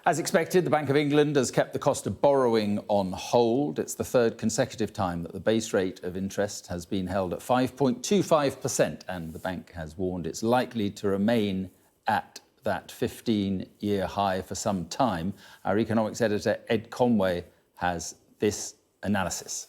As expected, the Bank of England has kept the cost of borrowing on hold. It's the third consecutive time that the base rate of interest has been held at 5.25%, and the bank has warned it's likely to remain at that 15-year high for some time. Our economics editor, Ed Conway, has this analysis.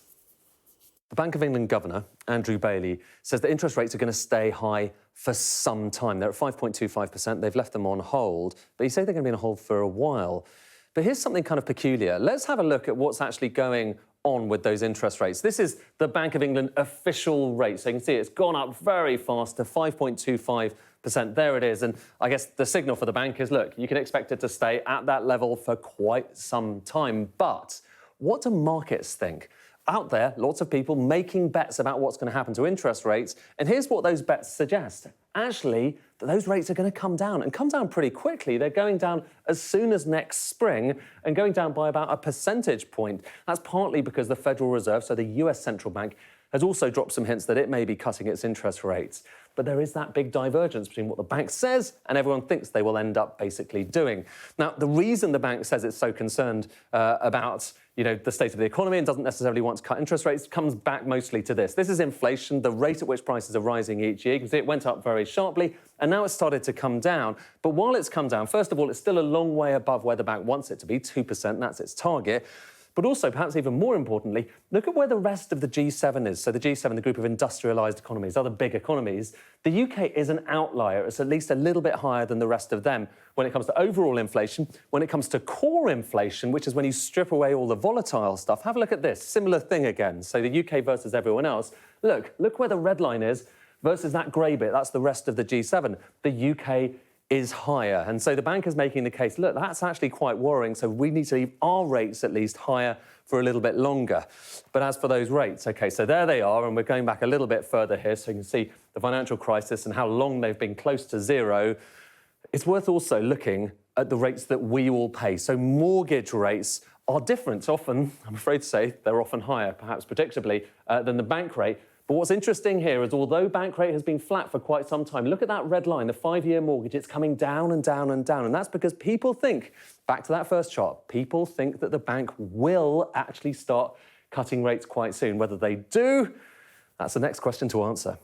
The Bank of England Governor, Andrew Bailey, says that interest rates are going to stay high for some time. They're at 5.25%. They've left them on hold, but he said they're going to be on hold for a while. But here's something kind of peculiar. Let's have a look at what's actually going on with those interest rates. This is the Bank of England official rate. So you can see it's gone up very fast to 5.25%. There it is. And I guess the signal for the bank is, look, you can expect it to stay at that level for quite some time. But what do markets think? Out there, lots of people making bets about what's going to happen to interest rates. And here's what those bets suggest. Actually, that those rates are going to come down, and come down pretty quickly. They're going down as soon as next spring and going down by about a percentage point. That's partly because the Federal Reserve, so the US central bank, has also dropped some hints that it may be cutting its interest rates. But there is that big divergence between what the bank says and everyone thinks they will end up basically doing. Now, the reason the bank says it's so concerned about the state of the economy and doesn't necessarily want to cut interest rates comes back mostly to this. This is inflation, the rate at which prices are rising each year. You can see it went up very sharply and now it's started to come down. But while it's come down, first of all, it's still a long way above where the bank wants it to be, 2%, that's its target. But also, perhaps even more importantly, look at where the rest of the G7 is. So the G7, the group of industrialised economies, other big economies. The UK is an outlier. It's at least a little bit higher than the rest of them when it comes to overall inflation. When it comes to core inflation, which is when you strip away all the volatile stuff, have a look at this. Similar thing again. So the UK versus everyone else. Look where the red line is versus that grey bit. That's the rest of the G7. The UK is higher. And so the bank is making the case, look, that's actually quite worrying, so we need to leave our rates at least higher for a little bit longer. But as for those rates, OK, so there they are, and we're going back a little bit further here, so you can see the financial crisis and how long they've been close to zero. It's worth also looking at the rates that we all pay. So mortgage rates are different. Often, I'm afraid to say, they're often higher, perhaps predictably, than the bank rate. But what's interesting here is although bank rate has been flat for quite some time, look at that red line, the 5-year mortgage, it's coming down and down and down. And that's because people think, back to that first chart, people think that the bank will actually start cutting rates quite soon. Whether they do, that's the next question to answer.